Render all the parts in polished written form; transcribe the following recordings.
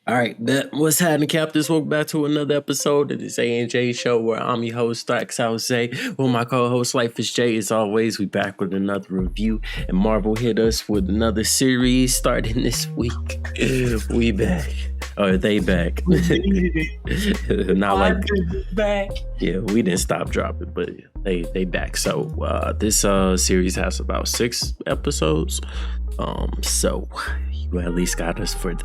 All right, what's happening, Captains? Welcome back to another episode of this A&J show where I'm your host, Stacks Jose, with my co-host, Life is J. As always, we back with another review, and Marvel hit us with another series starting this week. We back. Or they back. Not like back. Yeah, we didn't stop dropping, but they back. So this series has about 6 episodes. So you at least got us for that.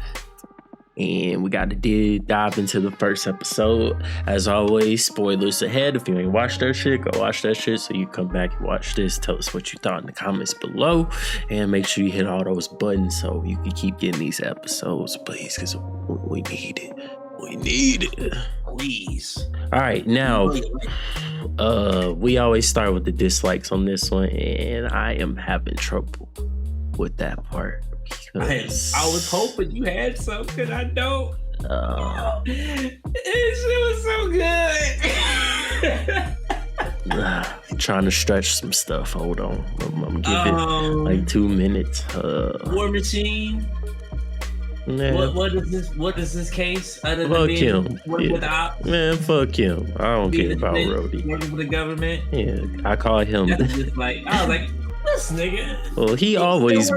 And we got to dive into the first episode. As always, spoilers ahead. If you ain't watched that shit, go watch that shit. So you come back and watch this. Tell us what you thought in the comments below. And make sure you hit all those buttons so you can keep getting these episodes, please. Because we need it. We need it. Please. All right, now, we always start with the dislikes on this one. And I am having trouble with that part. I was hoping you had something. I don't. This shit was so good. I'm trying to stretch some stuff. Hold on. I'm giving it like 2 minutes. War Machine. Nah. What is this case? Other Fuck than him. Yeah. Man, fuck him. I don't care about Rhodey. Working for the government. Yeah, I call him. I was like, this nigga. Well, he always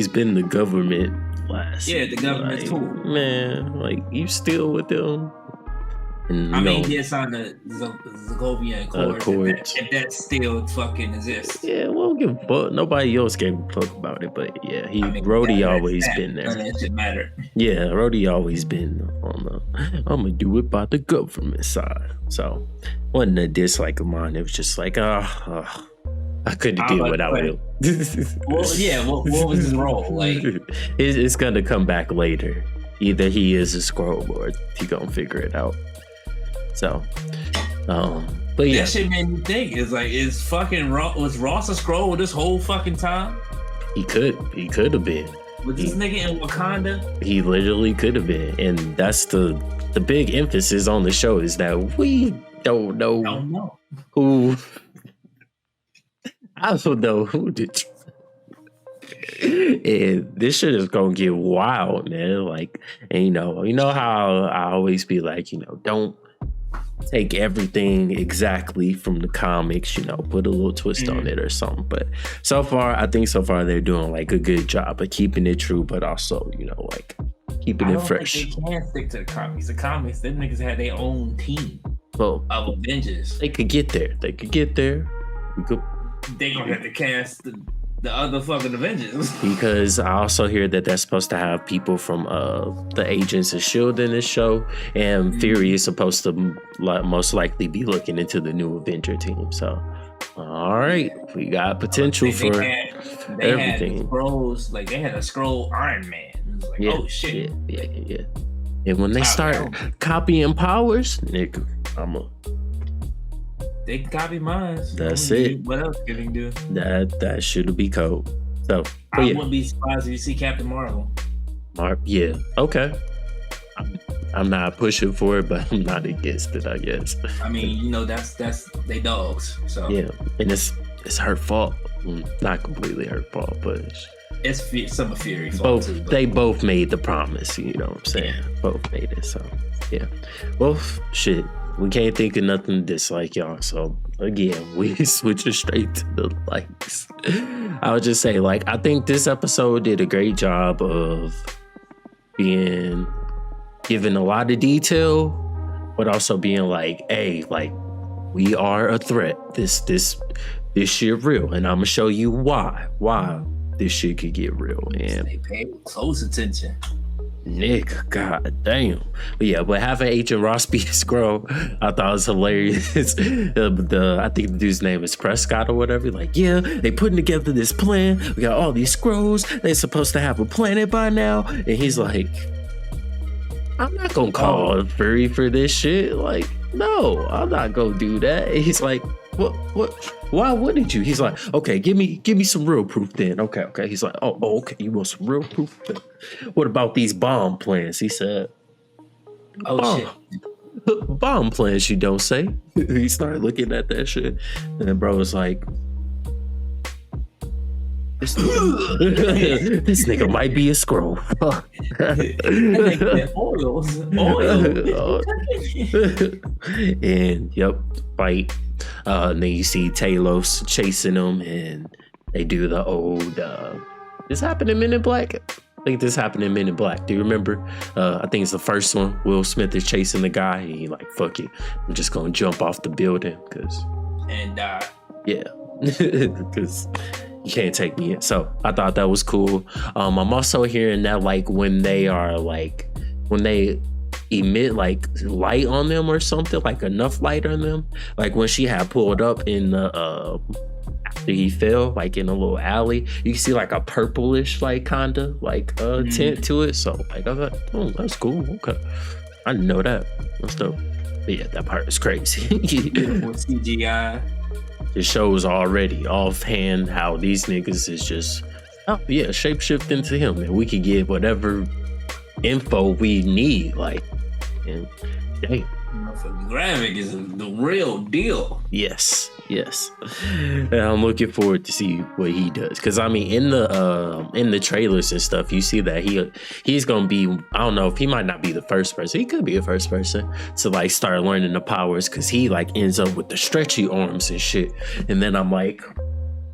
been the government last. Yeah, the government's cool. Man, like, you still with them? And, I mean, he signed the Sokovia Accords. If that still fucking exists. Yeah, well, give a fuck. Nobody else gave a fuck about it, but yeah, Rhodey always been there. That shit matter. Yeah, Rhodey always been on the I'm gonna do it by the government side. So, wasn't a dislike of mine. It was just like, I couldn't deal without him. Well, yeah. What was his role? Like, it's gonna come back later. Either he is a Skrull or he gonna figure it out. So, but yeah, that shit made me think. It's like, was Ross a Skrull this whole fucking time? He could have been. Was this nigga in Wakanda? He literally could have been, and that's the big emphasis on the show is that we don't know who. I don't know who did. And this shit is gonna get wild, man. Like, and you know how I always be like, don't take everything exactly from the comics, put a little twist on it or something. But I think they're doing like a good job of keeping it true, but also, like keeping it fresh. They can't stick to the comics. The comics, them niggas had their own team of Avengers. They could get there. We could. They gonna have to cast the other fucking Avengers. Because I also hear that they're supposed to have people from the Agents of S.H.I.E.L.D. in this show, and Fury is supposed to most likely be looking into the new Avenger team. So, all right, we got potential for everything. Had Skrulls, like they had a Skrull Iron Man. It was like, oh shit. Yeah. And when they start copying powers, nigga, they can copy mine. That's it. What else can they do? That should be cool. So I wouldn't be surprised if you see Captain Marvel. Yeah. Okay. I'm not pushing for it, but I'm not against it, I guess. I mean, that's they dogs. So yeah, and it's her fault. Not completely her fault, but it's some of Fury's fault too. They both made the promise. You know what I'm saying? Yeah. Both made it. So yeah. Well, shit. We can't think of nothing to dislike, y'all. So again, we switching straight to the likes. I would just say, like, I think this episode did a great job of being given a lot of detail, but also being like, hey, like, we are a threat. This shit real, and I'm gonna show you why this shit could get real. And they pay close attention. Nick, god damn. But having Agent Ross be a Skrull, I thought was hilarious. I think the dude's name is Prescott or whatever. Like, yeah, they putting together this plan. We got all these Skrulls. They're supposed to have a planet by now. And he's like, I'm not gonna call Fury for this shit. Like, no, I'm not gonna do that. And he's like, what? Why wouldn't you? He's like, okay, give me some real proof then. Okay. He's like, oh, okay, you want some real proof? What about these bomb plans? He said, shit. Bomb plans, you don't say. He started looking at that shit, and bro was like, This nigga might be a scroll. Oil. And yep, fight. And then you see Talos chasing them, and they do the old. This happened in Men in Black. I think this happened in Men in Black. Do you remember? I think it's the first one. Will Smith is chasing the guy, and he like, fuck it, I'm just gonna jump off the building and die. Yeah, because you can't take me in. So I thought that was cool. I'm also hearing that like when they emit like light on them or something, like enough light on them, like when she had pulled up in the after he fell, like in a little alley, you can see like a purplish like kinda like tint to it. So like I thought, oh, that's cool. Okay, I didn't know that. That's dope. But yeah, that part is crazy. CGI. It shows already offhand how these niggas is just, oh yeah, shapeshift into him, and we could get whatever info we need. Like, and hey, Gravik is the real deal. Yes. And I'm looking forward to see what he does, because I mean in the trailers and stuff, you see that he's gonna be, I don't know if he might not be the first person, he could be the first person to like start learning the powers, because he like ends up with the stretchy arms and shit. And then I'm like,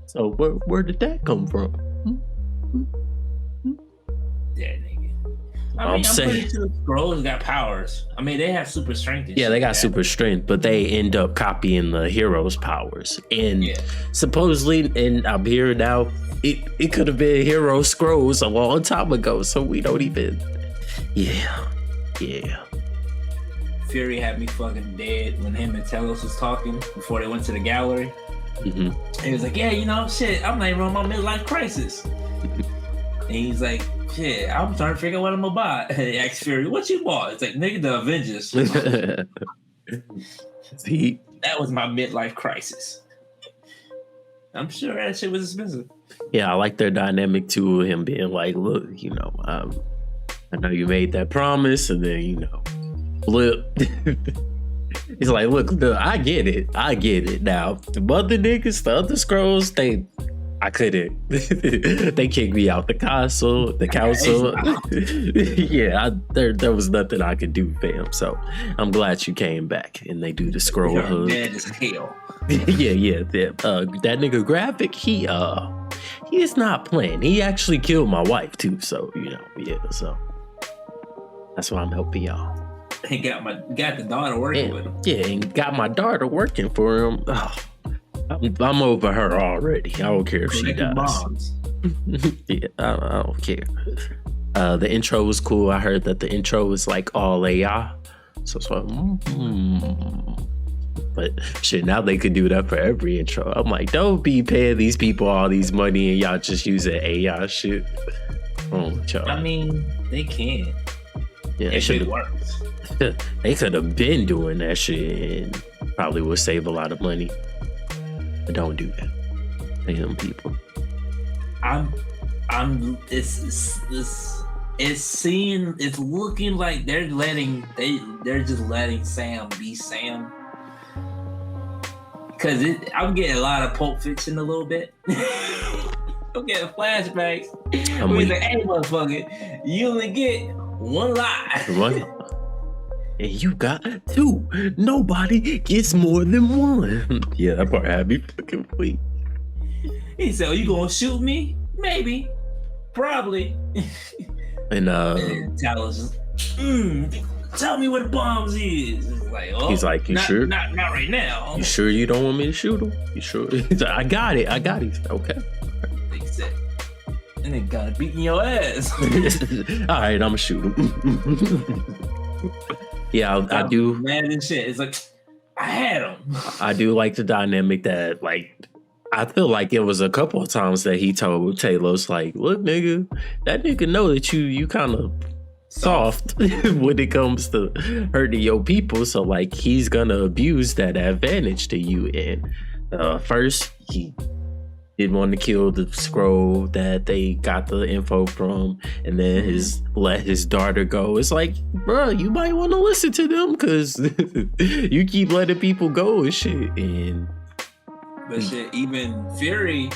so where did that come from? Yeah, nigga. I'm pretty sure Skrulls got powers. I mean, they have super strength. Yeah, they got super strength, but they end up copying the hero's powers. And supposedly, and I'm here now, it could have been Hero Skrulls a long time ago, so we don't even. Yeah. Fury had me fucking dead when him and Talos was talking before they went to the gallery. Mm-hmm. He was like, yeah, you know, shit, I'm not even on my midlife crisis. And he's like, shit, I'm trying to figure out what I'm gonna buy. And he asked Fury, what you bought? It's like, nigga, the Avengers. See? That was my midlife crisis. I'm sure that shit was expensive. Yeah, I like their dynamic too. Him being like, look, you know, I know you made that promise, and then, you know, flip. He's like, look, I get it now. The other niggas, the other Skrulls, I couldn't. They kicked me out the council. Yeah, there was nothing I could do, fam. So I'm glad you came back, and they do the Skrull hug. Mad as hell. yeah. That nigga Gravik, he is not playing. He actually killed my wife too. So you know, yeah. So that's why I'm helping y'all. He got the daughter working with him. Yeah, and got my daughter working for him. Oh. I'm over her already. I don't care if she dies. Yeah, I don't care. The intro was cool. I heard that the intro was like all AI. So it's like, But shit, now they could do that for every intro. I'm like, don't be paying these people all these money and y'all just using AI shit. I mean, they can. Yeah, if it works. They could have been doing that shit and probably would save a lot of money. But don't do that. Pay them people. It's looking like they're just letting Sam be Sam. Cause I'm getting a lot of Pulp Fiction a little bit. I'm getting flashbacks. He's like, hey motherfucker, you only get one lie. One. And you got two. Nobody gets more than one. Yeah, that part had me fucking weak. He said, you gonna shoot me? Maybe. Probably. And Talos just, tell me where the bombs is. It's like, oh, he's like, you sure? Not right now. You sure you don't want me to shoot him? You sure? He's like, I got it. Okay. And they got it beating your ass. All right, I'm gonna shoot him. Yeah, I do. Mad and shit. It's like, I had him. I do like the dynamic that, like, I feel like it was a couple of times that he told Talos, like, look, nigga, that nigga know that you kind of soft when it comes to hurting your people. So, like, he's gonna abuse that advantage to you. And first, he didn't want to kill the Skrull that they got the info from, and then let his daughter go. It's like, bro, you might want to listen to them, because you keep letting people go and shit. And but shit, even Fury,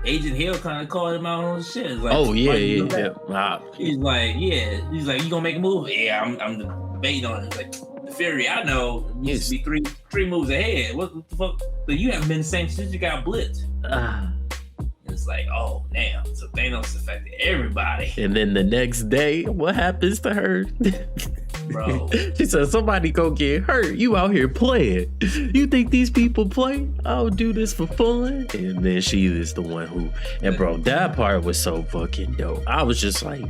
Agent Hill kind of called him out on shit. It's like, Oh yeah. He's like, you gonna make a move? Yeah, I'm debating on it. It's like, the Fury, I know, needs to be three moves ahead. What the fuck? But you haven't been the same since you got blitzed. It's like, oh damn, so Thanos affected everybody. And then the next day, what happens to her? Bro, she said, somebody go get hurt. You out here playing. You think these people play? I'll do this for fun. And then she is the one who, and bro, that part was so fucking dope. I was just like,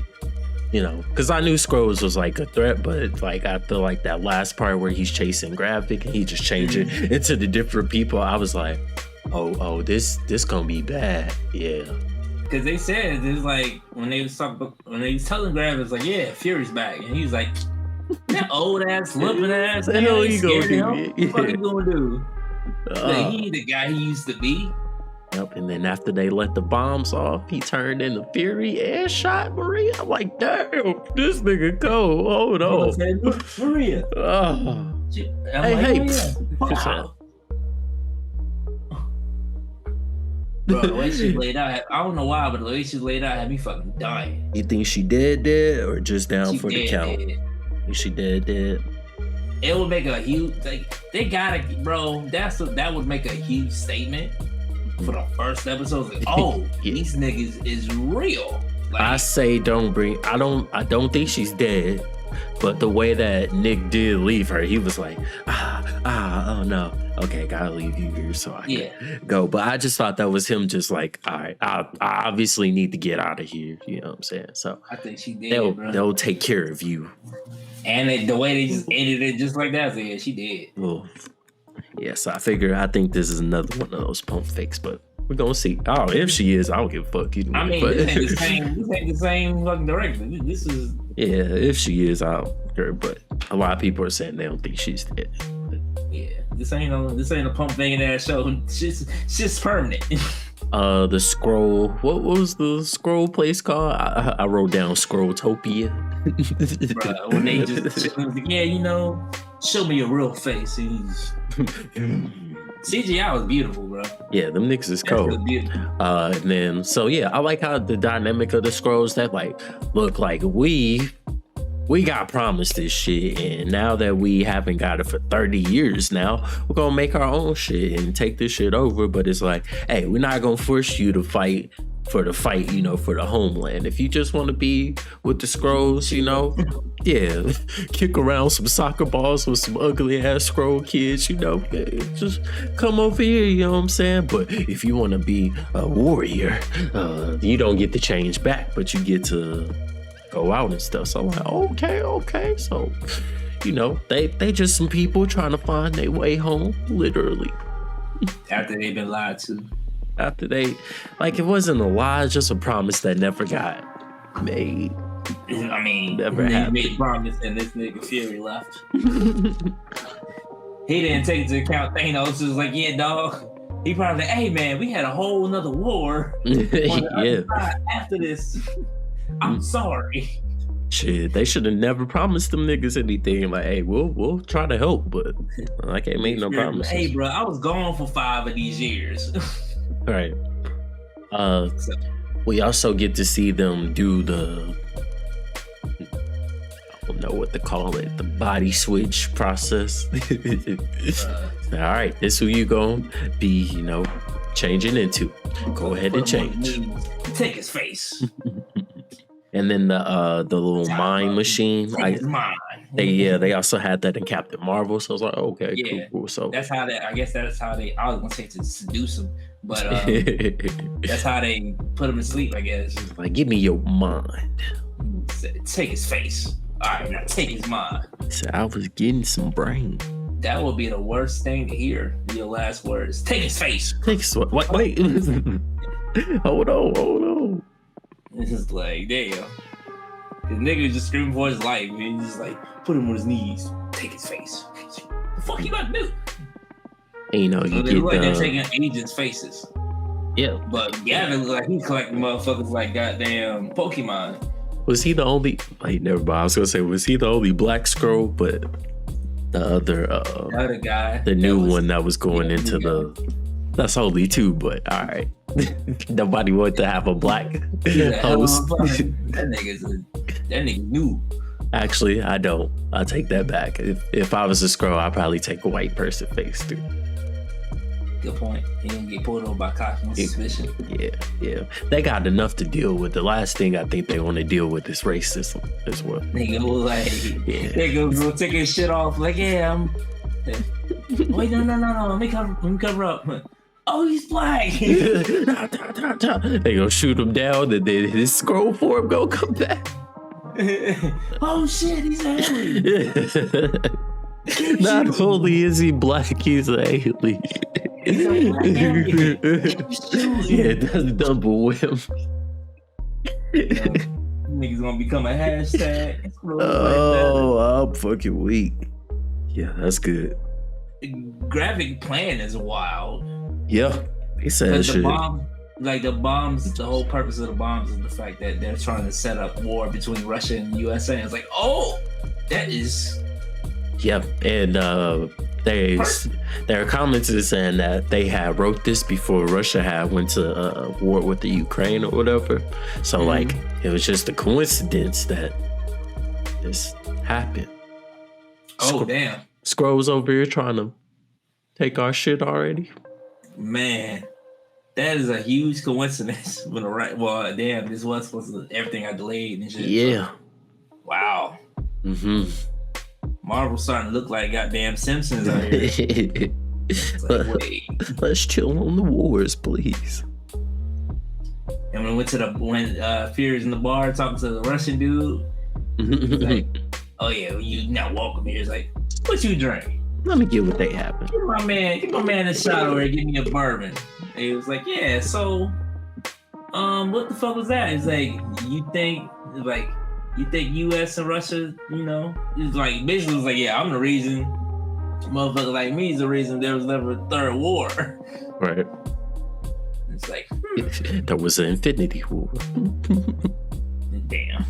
you know, because I knew Skrulls was like a threat, but like I feel like that last part where he's chasing Gravik and he just changed it into the different people, I was like, oh, this gonna be bad. Yeah. Because they said it's like when they was telling Gravik, it's like, yeah, Fury's back, and he was like, that old ass, limping ass. The hell you gonna do? What you gonna do? Like, he the guy he used to be. Yep, and then after they let the bombs off, he turned into Fury and shot Maria. I'm like, damn, this nigga cold. Hold on. Maria. Hey. Bro, the way she laid out, I don't know why, but the way she laid out had me fucking dying. You think she dead, or just down for the count? Is she dead? It would make a huge, like, they gotta, bro, that would make a huge statement for the first episode. Like, oh, these niggas is real. Like, I say I don't think she's dead, but the way that Nick did leave her, he was like, oh no. Okay, gotta leave you here so I can go. But I just thought that was him just like, all right, I obviously need to get out of here. You know what I'm saying? So I think she did, they'll take care of you. And the way they just ended it just like that, so yeah, she did. Well, yeah, so I think this is another one of those pump fakes, but we're gonna see. Oh, if she is, I don't give a fuck. Either I mean, but, this ain't the same fucking director. This is... Yeah, if she is, I don't care, but a lot of people are saying they don't think she's dead. Yeah, this ain't a pump faking ass show. She's permanent. The scroll. What was the scroll place called? I wrote down Scrolltopia. Bruh, when they just show me your real face. CGI was beautiful, bro. Yeah, them niggas is cold. And then I like how the dynamic of the scrolls that like look like we got promised this shit, and now that we haven't got it for 30 years now, we're gonna make our own shit and take this shit over. But it's like, hey, we're not gonna force you to fight for the homeland. If you just want to be with the Skrulls, kick around some soccer balls with some ugly ass Skrull kids, just come over here, you know what I'm saying? But if you want to be a warrior, you don't get to change back, but you get to go out and stuff. So I'm like, okay. So, they just some people trying to find their way home, literally. After they've been lied to. After it wasn't a lie, it's just a promise that never got made. I mean, never they made a promise and this nigga Fury left. He didn't take into account Thanos. Was like, yeah, dog. He probably like, hey man, we had a whole nother war on the other side after this. I'm sorry. Shit, they should have never promised them niggas anything. Like, hey, we'll try to help, but I can't make no promises. Hey, bro, I was gone for 5 of these years. Right. We also get to see them do the, I don't know what to call it, the body switch process. All right, this who you gonna be, changing into. Go ahead and change. Take his face. And then the little mind machine. They also had that in Captain Marvel. So I was like, okay, cool. So I guess that's how they. I was gonna say to seduce him, but that's how they put him to sleep. I guess. Like, give me your mind. Take his face. All right, now take his mind. So I was getting some brain. That would be the worst thing to hear. Your last words. Take his face. Take his what? Wait. Hold on. It's just like, damn. His nigga was just screaming for his life, and he's just like, put him on his knees, take his face. What the fuck you about to do? And you get they're taking agents' faces. Yeah. But Gavin looked like he's collecting motherfuckers like goddamn Pokemon. Was he the only? Never mind. I was gonna say, was he the only black Skrull? But the other guy, the new one that was going into the That's holy too, but all right. Nobody wanted to have a black host. That nigga new. Actually, I don't. I'll take that back. If I was a Skrull, I'd probably take a white person face too. Good point. He didn't get pulled over by cops on suspicion. Yeah. They got enough to deal with. The last thing I think they want to deal with is racism as well. Nigga was like, nigga go take his shit off. Like, yeah, wait, no. Let me cover up. Oh, he's black. They gonna shoot him down, and then his Skrull form gonna come back. Oh shit, he's an alien. Not only is he black, he's an alien. Yeah, that's double whim. Niggas gonna become a hashtag. Oh, I'm fucking weak. Yeah, that's good. Graphic plan is wild. Yeah, he said shit. The bombs, the whole purpose of the bombs is the fact that they're trying to set up war between Russia and the USA. And it's like, oh, that is. Yep, and their comments is saying that they had wrote this before Russia had went to war with the Ukraine or whatever. So like, it was just a coincidence that this happened. Oh damn! Skrulls over here trying to take our shit already. Man, that is a huge coincidence. Well, damn, this was supposed to everything I delayed and shit. Yeah. Wow. Marvel's starting to look like goddamn Simpsons out here. Like, wait. Let's chill on the wars, please. And when Fury's in the bar talking to the Russian dude, he's like, oh yeah, you not welcome here. It's like, what you drink? Let me get what they happen. Get my man a shot over here, give me a bourbon. And he was like, yeah, so what the fuck was that? It's like, you think US and Russia, it's like, basically was like, yeah, I'm the reason motherfucker like me is the reason there was never a third war. Right. It's like, there was an Infinity War. Damn.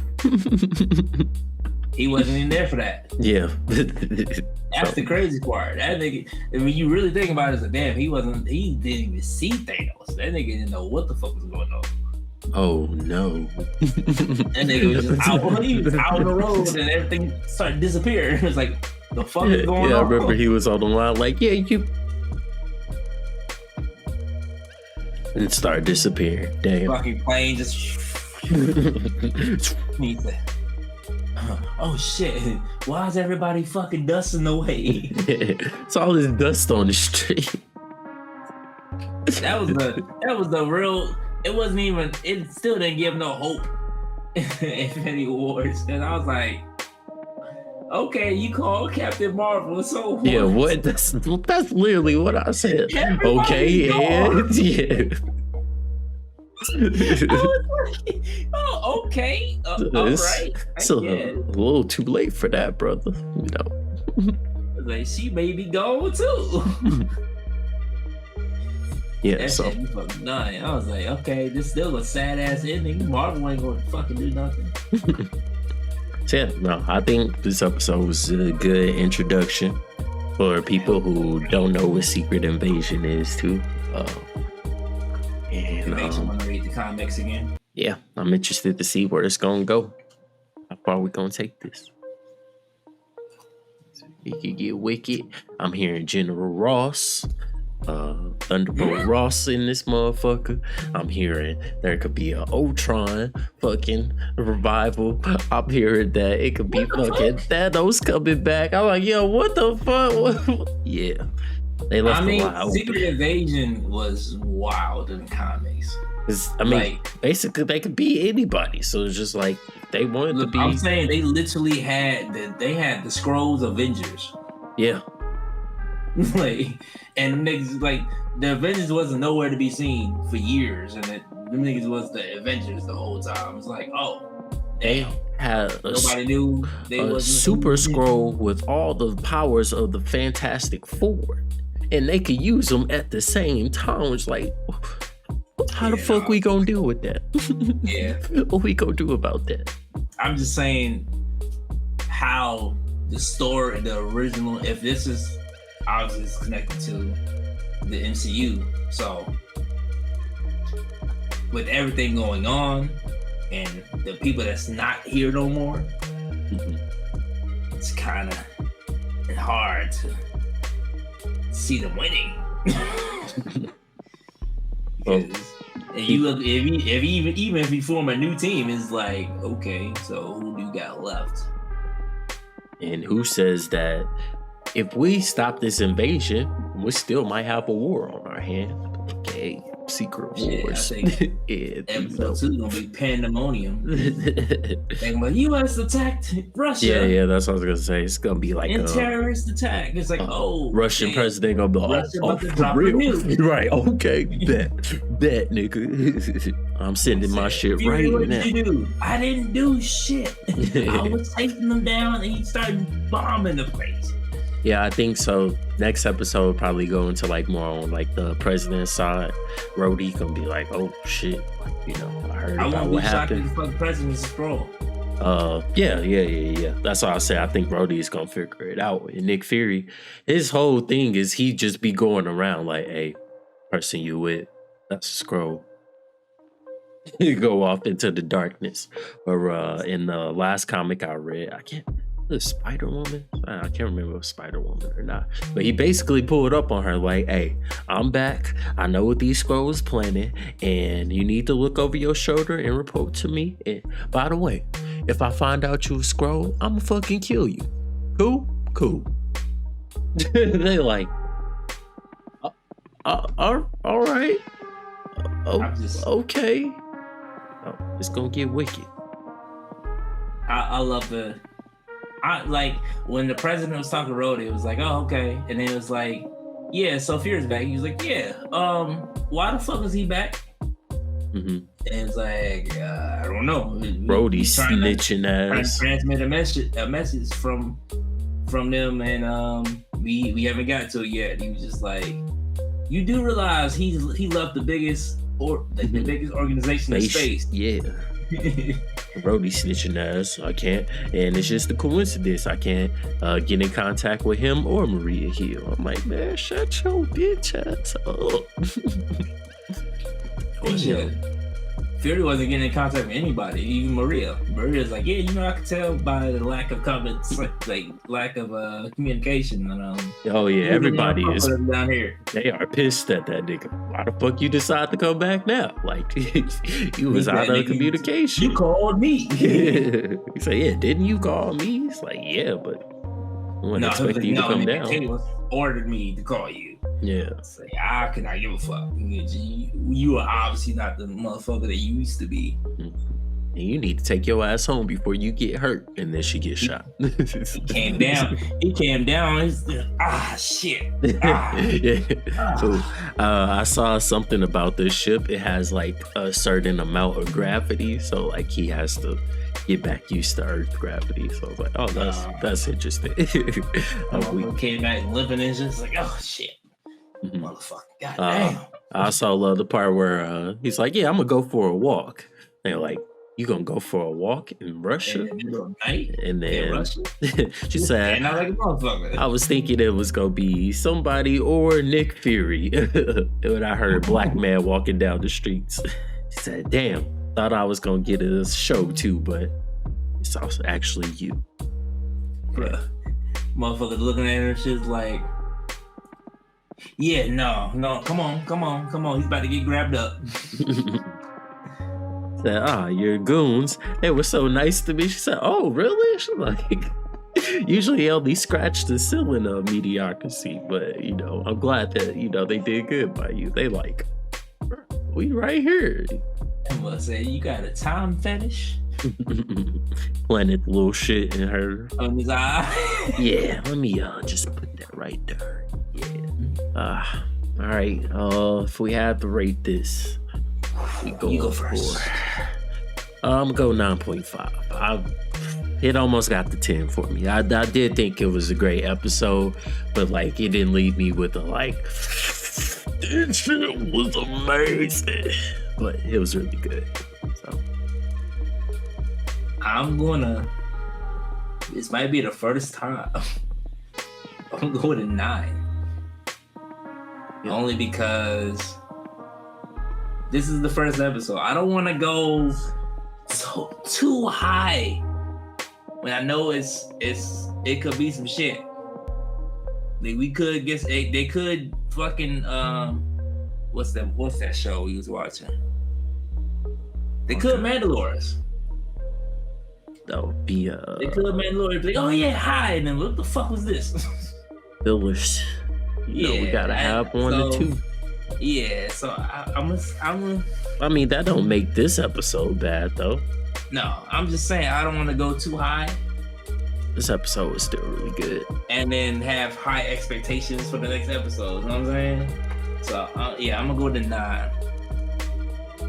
He wasn't in there for that. Yeah. That's the crazy part. That nigga, when you really think about it, it's like, damn, he didn't even see Thanos. That nigga didn't know what the fuck was going on. Oh no. That nigga was just out on the road and everything started disappearing. It was like, the fuck is going on? Yeah, I remember he was on the line like, yeah, you. And it started disappearing. Damn. Fucking plane just. He said, oh shit, why is everybody fucking dusting away? It's all this dust on the street. That was the real. It wasn't even. It still didn't give no hope. Infinity Wars, and I was like, okay, you call Captain Marvel, so what? Yeah, what? That's literally what I said. Okay, and yeah. I was like, oh, okay, all right. It's a little too late for that, brother. Like, she may be gone too. Yeah, that so shit was fucking nine. I was like, okay, this still a sad ass ending. Marvel ain't gonna fucking do nothing. Yeah, no, I think this episode was a good introduction for people who don't know what Secret Invasion is too. And makes me want to read the comics again. Yeah, I'm interested to see where it's gonna go. How far we gonna take this? It could get wicked. I'm hearing General Ross, Thunderbolt Ross in this motherfucker. I'm hearing there could be an Ultron fucking revival. I'm hearing that it could be fucking Thanos coming back. I'm like, yo, what the fuck? Yeah. They left a lot open. Secret Invasion was wild in the comics. Basically, they could be anybody. So it's just like they wanted to be. I'm saying they literally had the Skrulls Avengers. Yeah. And niggas the Avengers wasn't nowhere to be seen for years, and the niggas was the Avengers the whole time. It's like, oh, they had nobody knew they was Super Skrull with all the powers of the Fantastic Four, and they could use them at the same time. It's like, how the fuck we gonna deal with that? Yeah, what we gonna do about that? I'm just saying how the story, the original, if this is obviously it's connected to the MCU, So with everything going on and the people that's not here no more, it's kind of hard to see them winning. And you look, even if you form a new team, it's like, okay, so who do you got left? And who says that if we stop this invasion, we still might have a war on our hands? Okay, secret wars. I think episode 2 gonna be pandemonium. And when U.S. attacked Russia, yeah, that's what I was gonna say. It's gonna be like a terrorist attack. It's like, Russian president gonna be like, for real, right? Okay, bet, nigga. I'm sending my shit right what now. Did you do? I didn't do shit. I was taking them down, and he started bombing the place. Yeah, I think so. Next episode will probably go into like more on like the president's side. Rhodey gonna be like, oh shit, like, you know, I heard about what happened. I won't be shocked if the president's a scroll. Yeah. That's why I say I think Rhodey is gonna figure it out. And Nick Fury, his whole thing is he just be going around like, hey, person you with, that's a scroll. You go off into the darkness. Or in the last comic I read, the Spider-Woman? I can't remember if it was Spider-Woman or not. But he basically pulled up on her like, hey, I'm back. I know what these scrolls planning, and you need to look over your shoulder and report to me. And by the way, if I find out you a scroll, I'ma fucking kill you. Cool. They like, all right. Okay. Oh, it's gonna get wicked. I love like when the president was talking to Rhodey, it was like, oh, okay. And then it was like, yeah, so Fury's back. He was like, yeah, why the fuck is he back? And it's like, I don't know. Rhodey's snitching ass. Trying to transmit a message from them, and we haven't got to it yet. He was just like, you do realize he left the biggest biggest organization in space. Yeah. Rhodey snitching ass. I can't, and it's just a coincidence I can't get in contact with him or Maria Hill. I'm like, man, shut your bitch ass up. Fury wasn't getting in contact with anybody, even Maria. Maria's like, yeah, you know, I could tell by the lack of comments, like lack of communication. Oh yeah, everybody is down here. They are pissed at that nigga. Why the fuck you decide to come back now? Like, you was out of communication. You called me. He said, yeah, didn't you call me? It's like, yeah, but I wasn't expecting you to come down. He ordered me to call you. Yeah. It's like, I could not give a fuck. You are obviously not the motherfucker that you used to be. And you need to take your ass home before you get hurt. And then she gets shot. He came down. He's like, shit. Yeah. So, I saw something about this ship. It has like a certain amount of gravity. So like he has to get back used to Earth gravity. So I was like, oh, that's interesting. We came back limping and just like, oh shit. Motherfucker, goddamn. I also love the part where he's like, yeah, I'm gonna go for a walk. They're like, you gonna go for a walk in Russia? And then she said, I was thinking it was gonna be somebody or Nick Fury. When I heard black man walking down the streets, she said, damn, thought I was gonna get a show too, but it's also actually you. Yeah. Motherfuckers looking at her, she's like, yeah, no, come on. He's about to get grabbed up. Said, your goons, they were so nice to me. She said, oh, really? She's like, usually only scratch the ceiling of mediocrity, but, you know, I'm glad that, you know, they did good by you. They like, we right here. I must say, you got a time fetish? Planted little shit in her. On his eye. Yeah, let me just put that right there. Yeah. All right. If we had to rate this, we go first. I'm gonna go 9.5. It almost got the 10 for me. I did think it was a great episode, but like it didn't leave me with a like. This shit was amazing, but it was really good. So this might be the first time. I'm going to 9. only because this is the first episode. I don't want to go too high when I know it could be some shit. Like we could get they could fucking what's that show we was watching? They could Mandalore us. That would be They could Mandalore. Like, oh yeah, hi, and then what the fuck was this? Fillers. We gotta have 1 or 2. Yeah, so I'm I mean, that don't make this episode bad though. No, I'm just saying I don't want to go too high. This episode was still really good. And then have high expectations for the next episode. You know what I'm saying? So yeah, I'm gonna go with a 9.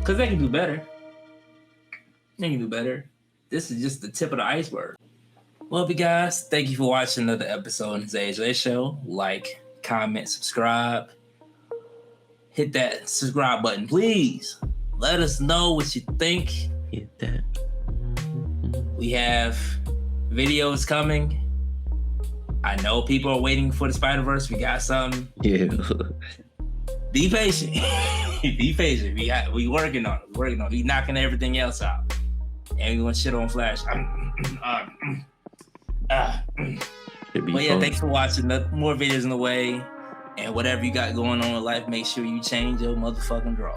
Cause they can do better. They can do better. This is just the tip of the iceberg. Well, you guys, thank you for watching another episode of the AJ Show. Like, comment, subscribe. Hit that subscribe button, please. Let us know what you think. Hit that. We have videos coming. I know people are waiting for the Spider-Verse. We got something. Yeah. Be patient. Be patient. We working on it. We knocking everything else out. And we gonna shit on Flash. But yeah, thanks for watching. More videos in the way. And whatever you got going on in life, make sure you change your motherfucking draw.